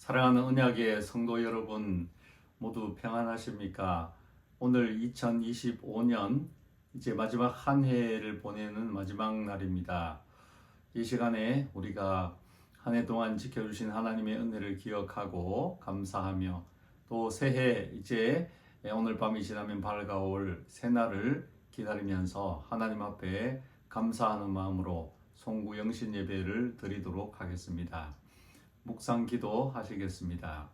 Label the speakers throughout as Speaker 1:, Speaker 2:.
Speaker 1: 사랑하는 언약의 성도 여러분, 모두 평안하십니까? 오늘 2025년 이제 마지막 한 해를 보내는 마지막 날입니다. 이 시간에 우리가 한 해 동안 지켜주신 하나님의 은혜를 기억하고 감사하며 또 새해 이제 오늘 밤이 지나면 밝아올 새날을 기다리면서 하나님 앞에 감사하는 마음으로 송구 영신 예배를 드리도록 하겠습니다. 묵상 기도 하시겠습니다.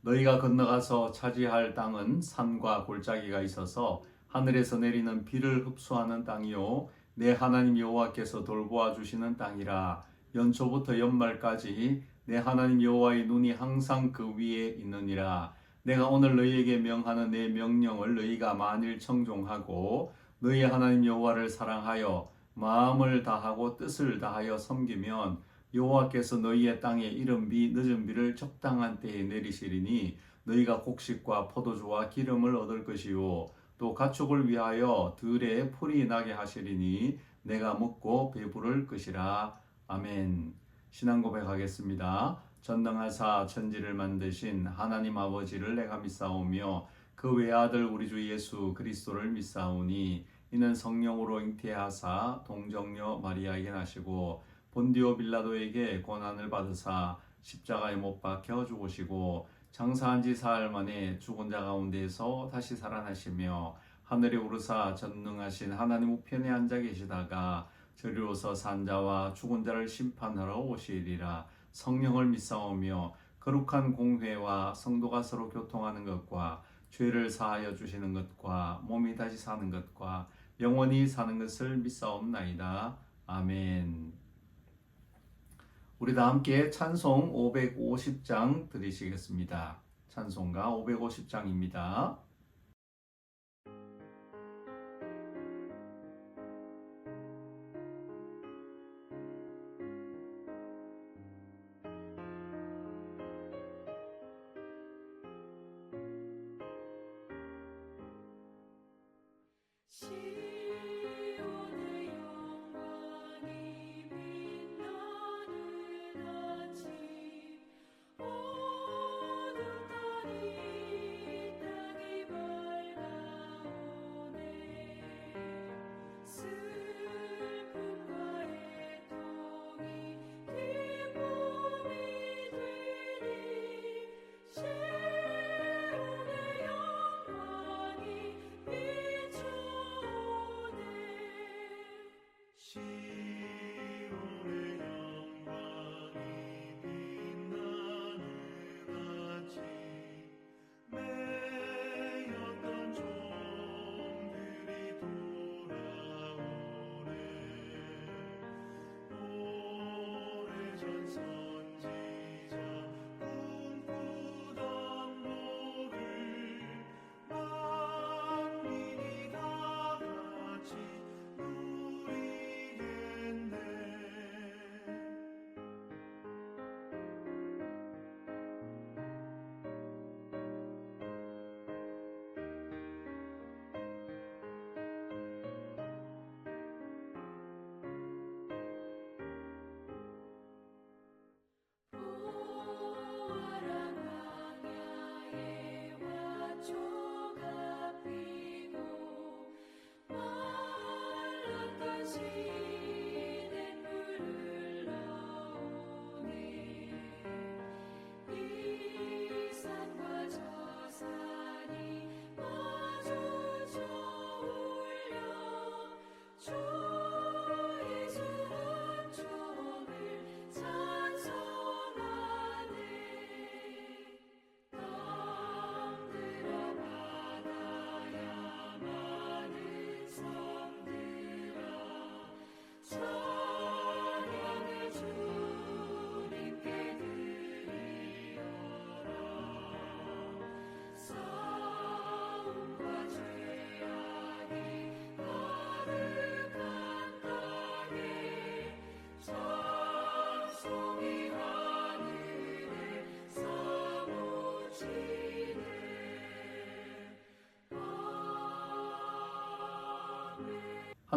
Speaker 1: 너희가 건너가서 차지할 땅은 산과 골짜기가 있어서 하늘에서 내리는 비를 흡수하는 땅이요 내 하나님 여호와께서 돌보아 주시는 땅이라. 연초부터 연말까지 내 하나님 여호와의 눈이 항상 그 위에 있느니라. 내가 오늘 너희에게 명하는 내 명령을 너희가 만일 청종하고 너희 하나님 여호와를 사랑하여 마음을 다하고 뜻을 다하여 섬기면 여호와께서 너희의 땅에 이른 비 늦은 비를 적당한 때에 내리시리니 너희가 곡식과 포도주와 기름을 얻을 것이요 또 가축을 위하여 들에 풀이 나게 하시리니 내가 먹고 배부를 것이라. 아멘. 신앙 고백하겠습니다. 전능하사 천지를 만드신 하나님 아버지를 내가 믿사오며 그 외아들 우리 주 예수 그리스도를 믿사오니 이는 성령으로 잉태하사 동정녀 마리아에게 나시고 본디오 빌라도에게 고난을 받으사 십자가에 못 박혀 죽으시고 장사한 지 사흘 만에 죽은 자 가운데서 다시 살아나시며 하늘에 오르사 전능하신 하나님 우편에 앉아 계시다가 저리로서 산 자와 죽은 자를 심판하러 오시리라. 성령을 믿사오며 거룩한 공회와 성도가 서로 교통하는 것과 죄를 사하여 주시는 것과 몸이 다시 사는 것과 영원히 사는 것을 믿사옵나이다. 아멘. 우리 다 함께 찬송 550장 드리시겠습니다. 찬송가 550장입니다.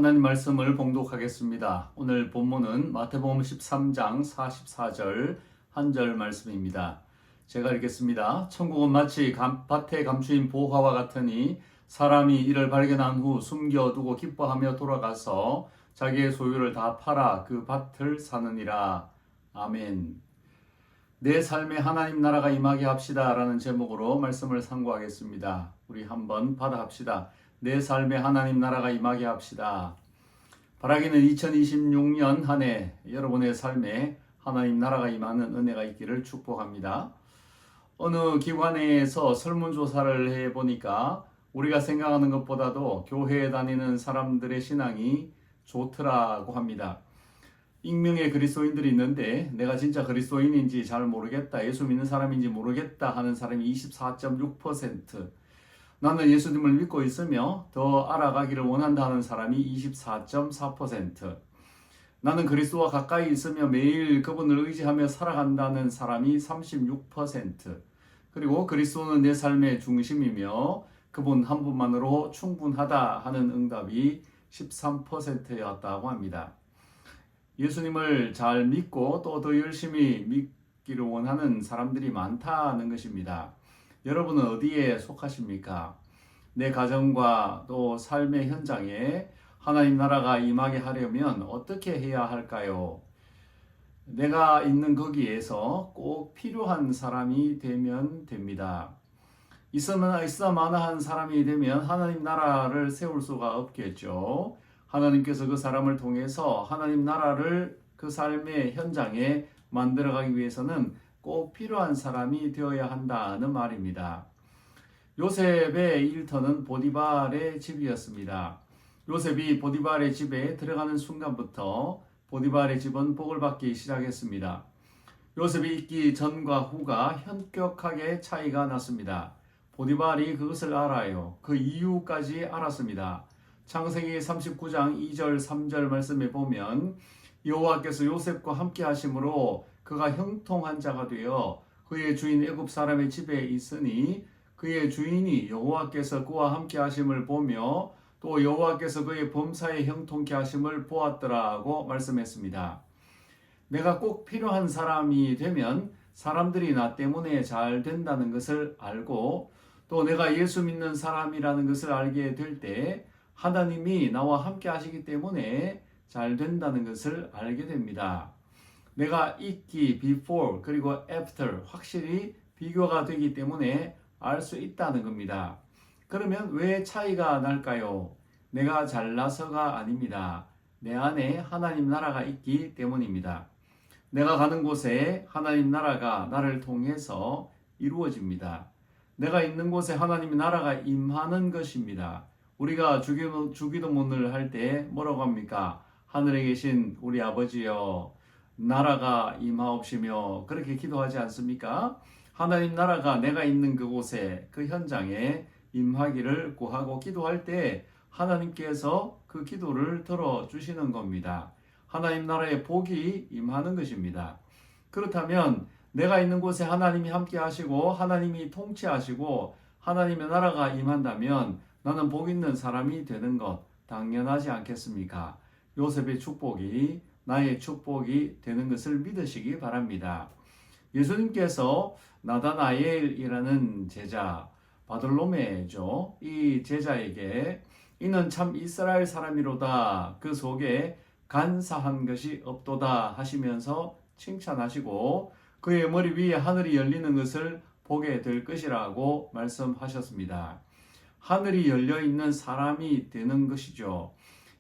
Speaker 1: 하나님 말씀을 봉독하겠습니다. 오늘 본문은 마태복음 13장 44절 한 절 말씀입니다. 제가 읽겠습니다. 천국은 마치 밭에 감추인 보화와 같으니 사람이 이를 발견한 후 숨겨두고 기뻐하며 돌아가서 자기의 소유를 다 팔아 그 밭을 사느니라. 아멘. 내 삶에 하나님 나라가 임하게 합시다 라는 제목으로 말씀을 상고하겠습니다. 우리 한번 받아합시다. 내 삶에 하나님 나라가 임하게 합시다. 바라기는 2026년 한 해 여러분의 삶에 하나님 나라가 임하는 은혜가 있기를 축복합니다. 어느 기관에서 설문조사를 해보니까 우리가 생각하는 것보다도 교회에 다니는 사람들의 신앙이 좋더라고 합니다. 익명의 그리스도인들이 있는데 내가 진짜 그리스도인인지 잘 모르겠다, 예수 믿는 사람인지 모르겠다 하는 사람이 24.6%, 나는 예수님을 믿고 있으며 더 알아가기를 원한다 하는 사람이 24.4%, 나는 그리스도와 가까이 있으며 매일 그분을 의지하며 살아간다는 사람이 36%, 그리고 그리스도는 내 삶의 중심이며 그분 한 분만으로 충분하다 하는 응답이 13%였다고 합니다. 예수님을 잘 믿고 또 더 열심히 믿기를 원하는 사람들이 많다는 것입니다. 여러분은 어디에 속하십니까? 내 가정과 또 삶의 현장에 하나님 나라가 임하게 하려면 어떻게 해야 할까요? 내가 있는 거기에서 꼭 필요한 사람이 되면 됩니다. 있어마나한 사람이 되면 하나님 나라를 세울 수가 없겠죠. 하나님께서 그 사람을 통해서 하나님 나라를 그 삶의 현장에 만들어가기 위해서는 꼭 필요한 사람이 되어야 한다는 말입니다. 요셉의 일터는 보디발의 집이었습니다. 요셉이 보디발의 집에 들어가는 순간부터 보디발의 집은 복을 받기 시작했습니다. 요셉이 있기 전과 후가 현격하게 차이가 났습니다. 보디발이 그것을 알아요. 그 이유까지 알았습니다. 창세기 39장 2절 3절 말씀에 보면 여호와께서 요셉과 함께 하심으로 그가 형통한 자가 되어 그의 주인 애굽 사람의 집에 있으니 그의 주인이 여호와께서 그와 함께 하심을 보며 또 여호와께서 그의 범사에 형통케 하심을 보았더라고 말씀했습니다. 내가 꼭 필요한 사람이 되면 사람들이 나 때문에 잘 된다는 것을 알고 또 내가 예수 믿는 사람이라는 것을 알게 될 때 하나님이 나와 함께 하시기 때문에 잘 된다는 것을 알게 됩니다. 내가 있기 before 그리고 after 확실히 비교가 되기 때문에 알 수 있다는 겁니다. 그러면 왜 차이가 날까요? 내가 잘나서가 아닙니다. 내 안에 하나님 나라가 있기 때문입니다. 내가 가는 곳에 하나님 나라가 나를 통해서 이루어집니다. 내가 있는 곳에 하나님의 나라가 임하는 것입니다. 우리가 주기도문을 할 때 뭐라고 합니까? 하늘에 계신 우리 아버지여 나라가 임하옵시며 그렇게 기도하지 않습니까? 하나님 나라가 내가 있는 그곳에 그 현장에 임하기를 구하고 기도할 때 하나님께서 그 기도를 들어주시는 겁니다. 하나님 나라의 복이 임하는 것입니다. 그렇다면 내가 있는 곳에 하나님이 함께 하시고 하나님이 통치하시고 하나님의 나라가 임한다면 나는 복 있는 사람이 되는 것 당연하지 않겠습니까? 요셉의 축복이 나의 축복이 되는 것을 믿으시기 바랍니다. 예수님께서 나다나엘이라는 제자 바돌로메죠. 이 제자에게 이는 참 이스라엘 사람이로다 그 속에 간사한 것이 없도다 하시면서 칭찬하시고 그의 머리 위에 하늘이 열리는 것을 보게 될 것이라고 말씀하셨습니다. 하늘이 열려 있는 사람이 되는 것이죠.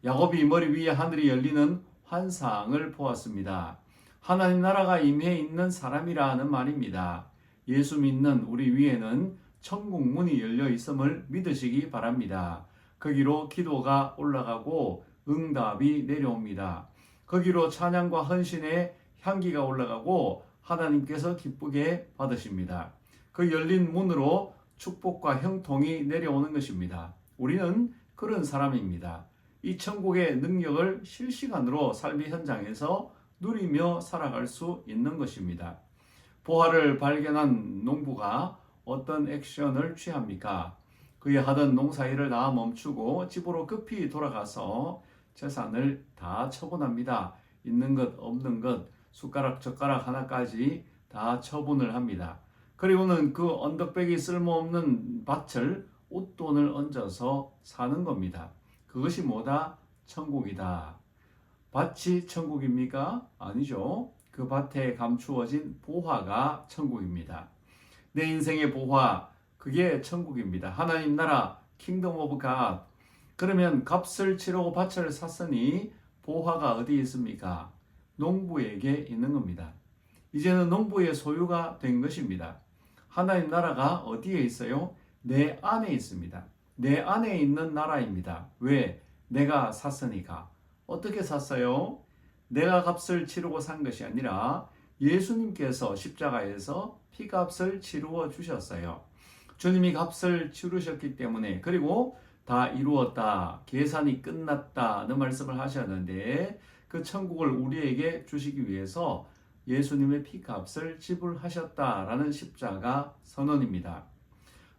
Speaker 1: 야곱이 머리 위에 하늘이 열리는 환상을 보았습니다. 하나님 나라가 임해 있는 사람이라는 말입니다. 예수 믿는 우리 위에는 천국 문이 열려 있음을 믿으시기 바랍니다. 거기로 기도가 올라가고 응답이 내려옵니다. 거기로 찬양과 헌신의 향기가 올라가고 하나님께서 기쁘게 받으십니다. 그 열린 문으로 축복과 형통이 내려오는 것입니다. 우리는 그런 사람입니다. 이 천국의 능력을 실시간으로 삶의 현장에서 누리며 살아갈 수 있는 것입니다. 보화를 발견한 농부가 어떤 액션을 취합니까? 그의 하던 농사일을 다 멈추고 집으로 급히 돌아가서 재산을 다 처분합니다. 있는 것 없는 것 숟가락 젓가락 하나까지 다 처분을 합니다. 그리고는 그 언덕배기 쓸모없는 밭을 웃돈을 얹어서 사는 겁니다. 그것이 뭐다? 천국이다. 밭이 천국입니까? 아니죠. 그 밭에 감추어진 보화가 천국입니다. 내 인생의 보화, 그게 천국입니다. 하나님 나라, 킹덤 오브 갓. 그러면 값을 치르고 밭을 샀으니 보화가 어디 있습니까? 농부에게 있는 겁니다. 이제는 농부의 소유가 된 것입니다. 하나님 나라가 어디에 있어요? 내 안에 있습니다. 내 안에 있는 나라입니다. 왜? 내가 샀으니까. 어떻게 샀어요? 내가 값을 치르고 산 것이 아니라 예수님께서 십자가에서 피값을 치루어 주셨어요. 주님이 값을 치르셨기 때문에, 그리고 다 이루었다, 계산이 끝났다는 말씀을 하셨는데, 그 천국을 우리에게 주시기 위해서 예수님의 피값을 지불하셨다라는 십자가 선언입니다.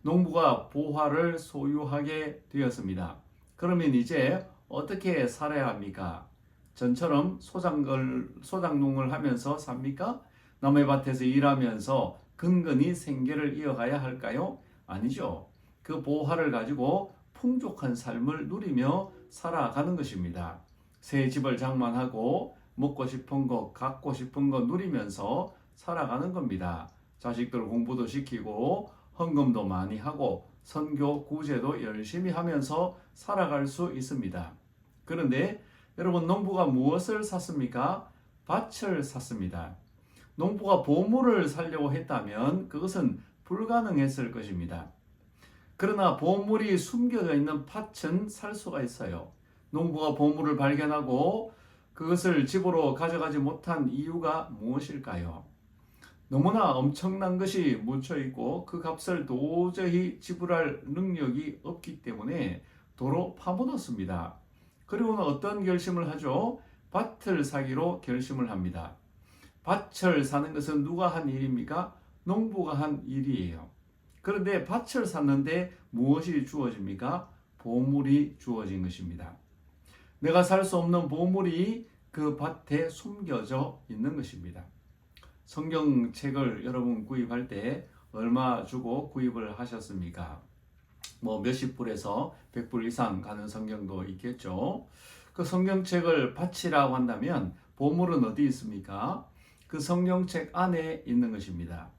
Speaker 1: 농부가 보화를 소유하게 되었습니다. 그러면 이제 어떻게 살아야 합니까? 전처럼 소작농을 하면서 삽니까? 남의 밭에서 일하면서 근근히 생계를 이어가야 할까요? 아니죠. 그 보화를 가지고 풍족한 삶을 누리며 살아가는 것입니다. 새 집을 장만하고 먹고 싶은 거, 갖고 싶은 거 누리면서 살아가는 겁니다. 자식들 공부도 시키고 헌금도 많이 하고 선교 구제도 열심히 하면서 살아갈 수 있습니다. 그런데 여러분, 농부가 무엇을 샀습니까? 밭을 샀습니다. 농부가 보물을 사려고 했다면 그것은 불가능했을 것입니다. 그러나 보물이 숨겨져 있는 밭은 살 수가 있어요. 농부가 보물을 발견하고 그것을 집으로 가져가지 못한 이유가 무엇일까요? 너무나 엄청난 것이 묻혀 있고 그 값을 도저히 지불할 능력이 없기 때문에 도로 파묻었습니다. 그리고는 어떤 결심을 하죠? 밭을 사기로 결심을 합니다. 밭을 사는 것은 누가 한 일입니까? 농부가 한 일이에요. 그런데 밭을 샀는데 무엇이 주어집니까? 보물이 주어진 것입니다. 내가 살 수 없는 보물이 그 밭에 숨겨져 있는 것입니다. 성경책을 여러분 구입할 때 얼마 주고 구입을 하셨습니까? 뭐 몇십 불에서 100불 이상 가는 성경도 있겠죠. 그 성경책을 밭이라고 한다면 보물은 어디 있습니까? 그 성경책 안에 있는 것입니다.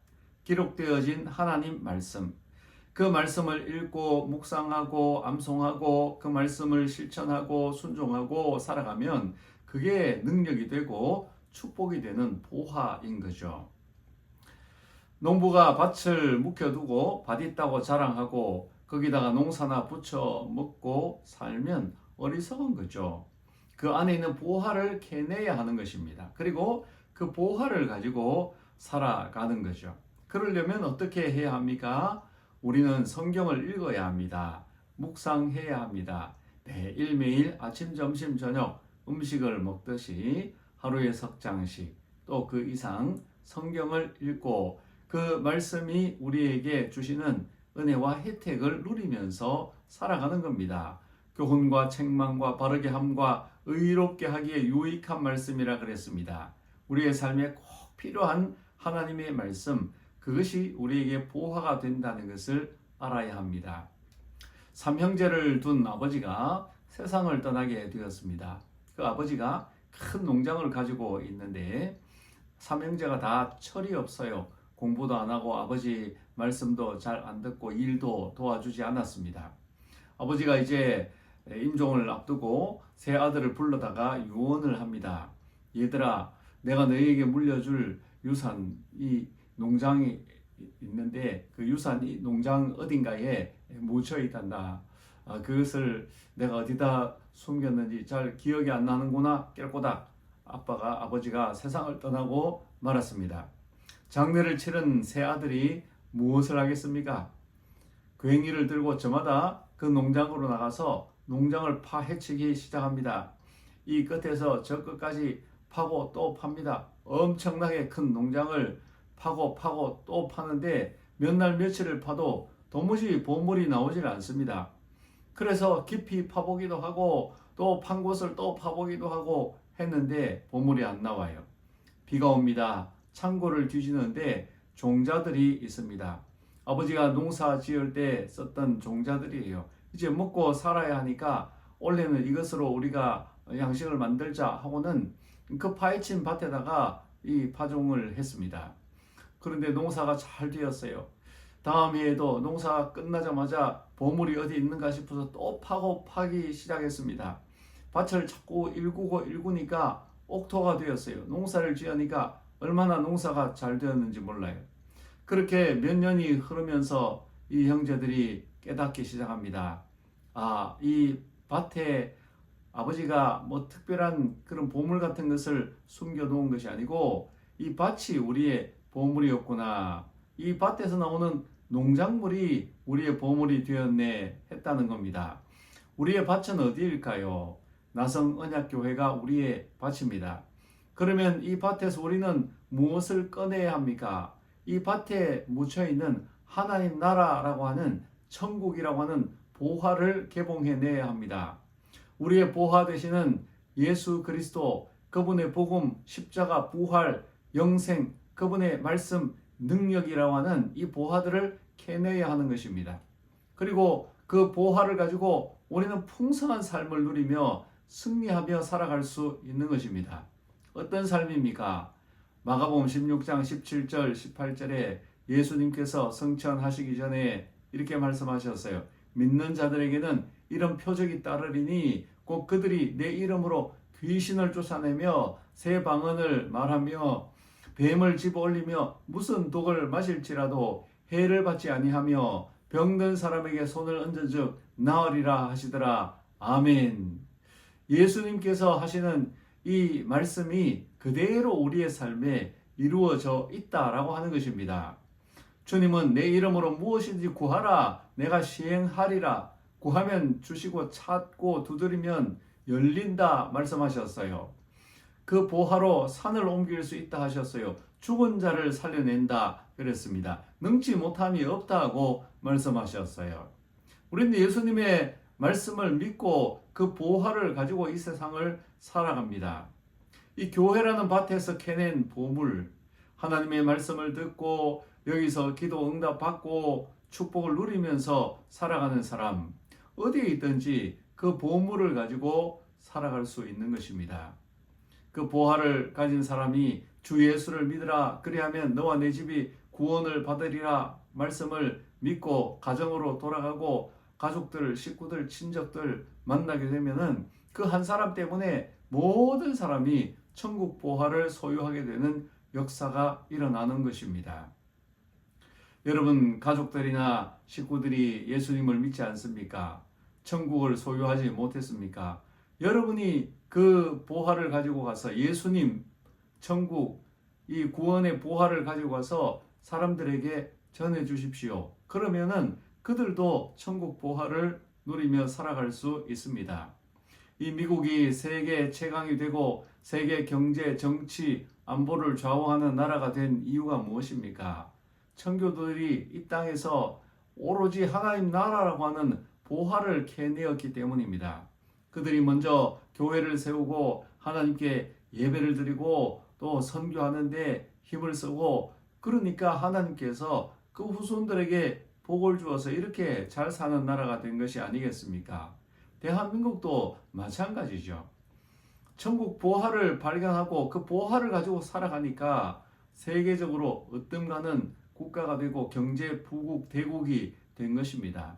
Speaker 1: 기록되어진 하나님 말씀. 그 말씀을 읽고 묵상하고 암송하고 그 말씀을 실천하고 순종하고 살아가면 그게 능력이 되고 축복이 되는 보화인 거죠. 농부가 밭을 묵혀두고 밭 있다고 자랑하고 거기다가 농사나 부쳐 먹고 살면 어리석은 거죠. 그 안에 있는 보화를 캐내야 하는 것입니다. 그리고 그 보화를 가지고 살아가는 거죠. 그러려면 어떻게 해야 합니까? 우리는 성경을 읽어야 합니다. 묵상해야 합니다. 매일매일 아침, 점심, 저녁 음식을 먹듯이 하루에 석 장씩 또 그 이상 성경을 읽고 그 말씀이 우리에게 주시는 은혜와 혜택을 누리면서 살아가는 겁니다. 교훈과 책망과 바르게 함과 의롭게 하기에 유익한 말씀이라 그랬습니다. 우리의 삶에 꼭 필요한 하나님의 말씀, 그것이 우리에게 보화가 된다는 것을 알아야 합니다. 삼형제를 둔 아버지가 세상을 떠나게 되었습니다. 그 아버지가 큰 농장을 가지고 있는데 삼형제가 다 철이 없어요. 공부도 안 하고 아버지 말씀도 잘 안 듣고 일도 도와주지 않았습니다. 아버지가 이제 임종을 앞두고 세 아들을 불러다가 유언을 합니다. 얘들아, 내가 너희에게 물려줄 유산, 이 농장이 있는데 그 유산이 농장 어딘가에 묻혀 있단다. 그것을 내가 어디다 숨겼는지 잘 기억이 안 나는구나. 깨꼬닥. 아버지가 세상을 떠나고 말았습니다. 장례를 치른 세 아들이 무엇을 하겠습니까? 괭이를 들고 저마다 그 농장으로 나가서 농장을 파헤치기 시작합니다. 이 끝에서 저 끝까지 파고 또 팝니다. 엄청나게 큰 농장을 파고 또 파는데 몇 날 며칠을 파도 도무지 보물이 나오질 않습니다. 그래서 깊이 파보기도 하고 또 판 곳을 또 파보기도 하고 했는데 보물이 안 나와요. 비가 옵니다. 창고를 뒤지는데 종자들이 있습니다. 아버지가 농사 지을 때 썼던 종자들이에요. 이제 먹고 살아야 하니까 원래는 이것으로 우리가 양식을 만들자 하고는 그 파헤친 밭에다가 이 파종을 했습니다. 그런데 농사가 잘 되었어요. 다음 해에도 농사가 끝나자마자 보물이 어디 있는가 싶어서 또 파기 시작했습니다. 밭을 자꾸 일구니까 옥토가 되었어요. 농사를 지으니까 얼마나 농사가 잘 되었는지 몰라요. 그렇게 몇 년이 흐르면서 이 형제들이 깨닫기 시작합니다. 이 밭에 아버지가 뭐 특별한 그런 보물 같은 것을 숨겨 놓은 것이 아니고 이 밭이 우리의 보물이었구나. 이 밭에서 나오는 농작물이 우리의 보물이 되었네 했다는 겁니다. 우리의 밭은 어디일까요? 나성언약교회가 우리의 밭입니다. 그러면 이 밭에서 우리는 무엇을 꺼내야 합니까? 이 밭에 묻혀있는 하나님 나라라고 하는 천국이라고 하는 보화를 개봉해내야 합니다. 우리의 보화 되시는 예수 그리스도, 그분의 복음, 십자가, 부활, 영생, 그분의 말씀, 능력이라고 하는 이 보화들을 캐내야 하는 것입니다. 그리고 그 보화를 가지고 우리는 풍성한 삶을 누리며 승리하며 살아갈 수 있는 것입니다. 어떤 삶입니까? 마가복음 16장 17절 18절에 예수님께서 성천하시기 전에 이렇게 말씀하셨어요. 믿는 자들에게는 이런 표적이 따르리니 곧 그들이 내 이름으로 귀신을 쫓아내며 새 방언을 말하며 뱀을 집어올리며 무슨 독을 마실지라도 해를 받지 아니하며 병든 사람에게 손을 얹은즉 나으리라 하시더라. 아멘. 예수님께서 하시는 이 말씀이 그대로 우리의 삶에 이루어져 있다라고 하는 것입니다. 주님은 내 이름으로 무엇이든지 구하라 내가 시행하리라. 구하면 주시고 찾고 두드리면 열린다 말씀하셨어요. 그 보화로 산을 옮길 수 있다 하셨어요. 죽은 자를 살려낸다 그랬습니다. 능치 못함이 없다고 말씀하셨어요. 우리는 예수님의 말씀을 믿고 그 보화를 가지고 이 세상을 살아갑니다. 이 교회라는 밭에서 캐낸 보물, 하나님의 말씀을 듣고 여기서 기도 응답 받고 축복을 누리면서 살아가는 사람, 어디에 있든지 그 보물을 가지고 살아갈 수 있는 것입니다. 그 보화를 가진 사람이 주 예수를 믿으라 그리하면 너와 내 집이 구원을 받으리라 말씀을 믿고 가정으로 돌아가고 가족들, 식구들, 친척들 만나게 되면은 그 한 사람 때문에 모든 사람이 천국 보화를 소유하게 되는 역사가 일어나는 것입니다. 여러분 가족들이나 식구들이 예수님을 믿지 않습니까? 천국을 소유하지 못했습니까? 여러분이 그 보화를 가지고 가서 예수님, 천국, 이 구원의 보화를 가지고 가서 사람들에게 전해 주십시오. 그러면은 그들도 천국 보화를 누리며 살아갈 수 있습니다. 이 미국이 세계 최강이 되고 세계 경제, 정치, 안보를 좌우하는 나라가 된 이유가 무엇입니까? 청교도들이 이 땅에서 오로지 하나님 나라라고 하는 보화를 캐내었기 때문입니다. 그들이 먼저 교회를 세우고 하나님께 예배를 드리고 또 선교하는데 힘을 쓰고 그러니까 하나님께서 그 후손들에게 복을 주어서 이렇게 잘 사는 나라가 된 것이 아니겠습니까? 대한민국도 마찬가지죠. 천국 보화를 발견하고 그 보화를 가지고 살아가니까 세계적으로 으뜸가는 국가가 되고 경제 부국 대국이 된 것입니다.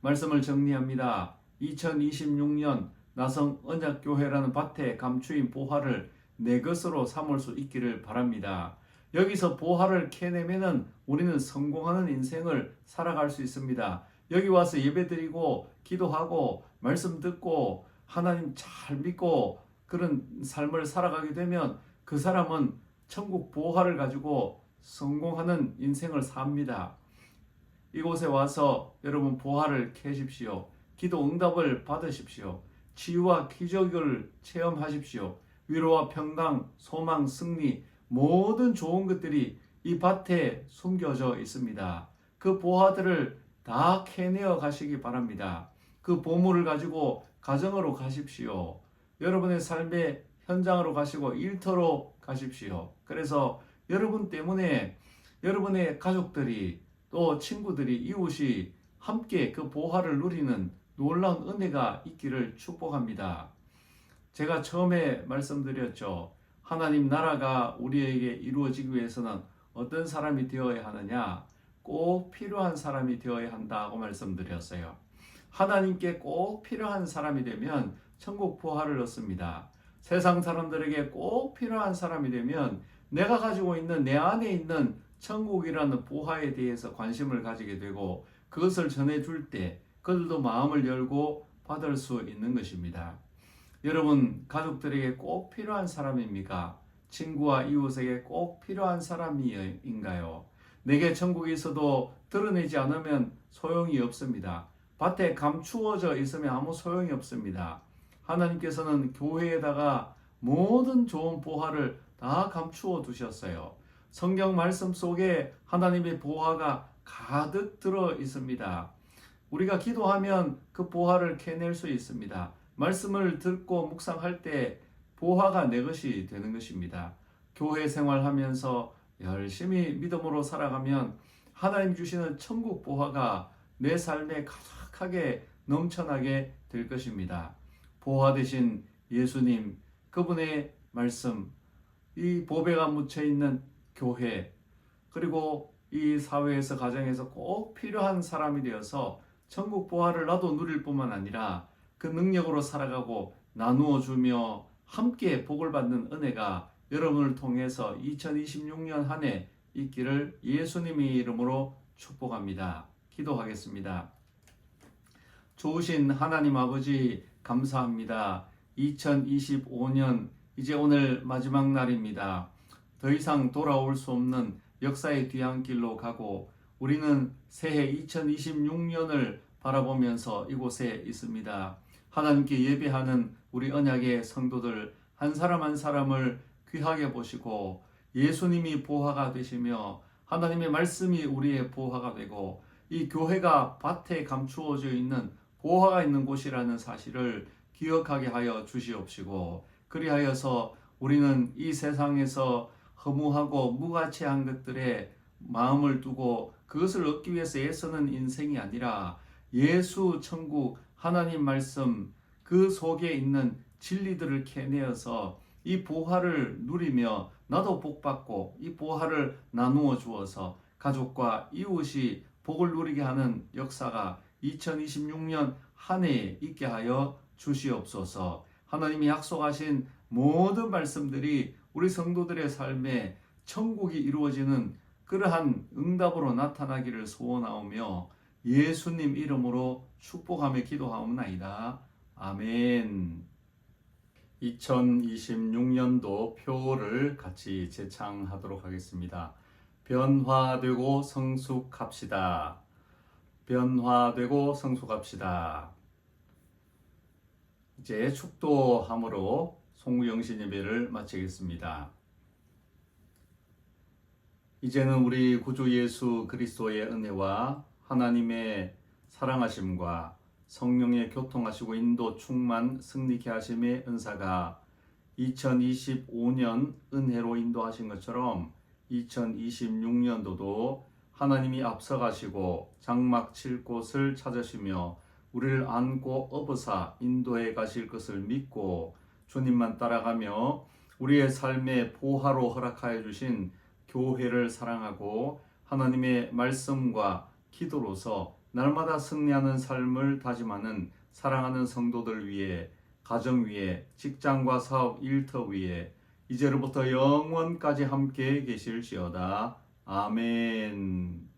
Speaker 1: 말씀을 정리합니다. 2026년 나성 언약교회라는 밭에 감추인 보화를 내 것으로 삼을 수 있기를 바랍니다. 여기서 보화를 캐내면은 우리는 성공하는 인생을 살아갈 수 있습니다. 여기 와서 예배드리고 기도하고 말씀 듣고 하나님 잘 믿고 그런 삶을 살아가게 되면 그 사람은 천국 보화를 가지고 성공하는 인생을 삽니다. 이곳에 와서 여러분 보화를 캐십시오. 기도 응답을 받으십시오. 치유와 기적을 체험하십시오. 위로와 평강, 소망, 승리 모든 좋은 것들이 이 밭에 숨겨져 있습니다. 그 보화들을 다 캐내어 가시기 바랍니다. 그 보물을 가지고 가정으로 가십시오. 여러분의 삶의 현장으로 가시고 일터로 가십시오. 그래서 여러분 때문에 여러분의 가족들이 또 친구들이 이웃이 함께 그 보화를 누리는 놀라운 은혜가 있기를 축복합니다. 제가 처음에 말씀드렸죠. 하나님 나라가 우리에게 이루어지기 위해서는 어떤 사람이 되어야 하느냐? 꼭 필요한 사람이 되어야 한다고 말씀드렸어요. 하나님께 꼭 필요한 사람이 되면 천국 보화를 얻습니다. 세상 사람들에게 꼭 필요한 사람이 되면 내가 가지고 있는 내 안에 있는 천국이라는 보화에 대해서 관심을 가지게 되고 그것을 전해줄 때 그들도 마음을 열고 받을 수 있는 것입니다. 여러분 가족들에게 꼭 필요한 사람입니까? 친구와 이웃에게 꼭 필요한 사람인가요? 내게 천국이 있어도 드러내지 않으면 소용이 없습니다. 밭에 감추어져 있으면 아무 소용이 없습니다. 하나님께서는 교회에다가 모든 좋은 보화를 다 감추어 두셨어요. 성경 말씀 속에 하나님의 보화가 가득 들어 있습니다. 우리가 기도하면 그 보화를 캐낼 수 있습니다. 말씀을 듣고 묵상할 때 보화가 내 것이 되는 것입니다. 교회 생활하면서 열심히 믿음으로 살아가면 하나님 주시는 천국 보화가 내 삶에 가득하게 넘쳐나게 될 것입니다. 보화 되신 예수님, 그분의 말씀, 이 보배가 묻혀 있는 교회, 그리고 이 사회에서 가정에서 꼭 필요한 사람이 되어서 천국 보화를 나도 누릴 뿐만 아니라 그 능력으로 살아가고 나누어 주며 함께 복을 받는 은혜가 여러분을 통해서 2026년 한 해 있기를 예수님의 이름으로 축복합니다. 기도하겠습니다. 좋으신 하나님 아버지 감사합니다. 2025년 이제 오늘 마지막 날입니다. 더 이상 돌아올 수 없는 역사의 뒤안길로 가고 우리는 새해 2026년을 바라보면서 이곳에 있습니다. 하나님께 예배하는 우리 언약의 성도들 한 사람 한 사람을 귀하게 보시고 예수님이 보화가 되시며 하나님의 말씀이 우리의 보화가 되고 이 교회가 밭에 감추어져 있는 보화가 있는 곳이라는 사실을 기억하게 하여 주시옵시고 그리하여서 우리는 이 세상에서 허무하고 무가치한 것들에 마음을 두고 그것을 얻기 위해서 애쓰는 인생이 아니라 예수 천국 하나님 말씀 그 속에 있는 진리들을 캐내어서 이 보화를 누리며 나도 복받고 이 보화를 나누어 주어서 가족과 이웃이 복을 누리게 하는 역사가 2026년 한 해에 있게 하여 주시옵소서. 하나님이 약속하신 모든 말씀들이 우리 성도들의 삶에 천국이 이루어지는 그러한 응답으로 나타나기를 소원하오며 예수님 이름으로 축복하며 기도하옵나이다. 아멘. 2026년도 표를 같이 제창하도록 하겠습니다. 변화되고 성숙합시다. 변화되고 성숙합시다. 이제 축도함으로 송구영신 예배를 마치겠습니다. 이제는 우리 구주 예수 그리스도의 은혜와 하나님의 사랑하심과 성령의 교통하시고 인도 충만 승리케 하심의 은사가 2025년 은혜로 인도하신 것처럼 2026년도도 하나님이 앞서가시고 장막 칠 곳을 찾으시며 우리를 안고 업으사 인도해 가실 것을 믿고 주님만 따라가며 우리의 삶의 보화로 허락하여 주신 교회를 사랑하고 하나님의 말씀과 기도로서 날마다 승리하는 삶을 다짐하는 사랑하는 성도들 위해 가정 위에 직장과 사업 일터 위에 이제로부터 영원까지 함께 계실지어다. 아멘.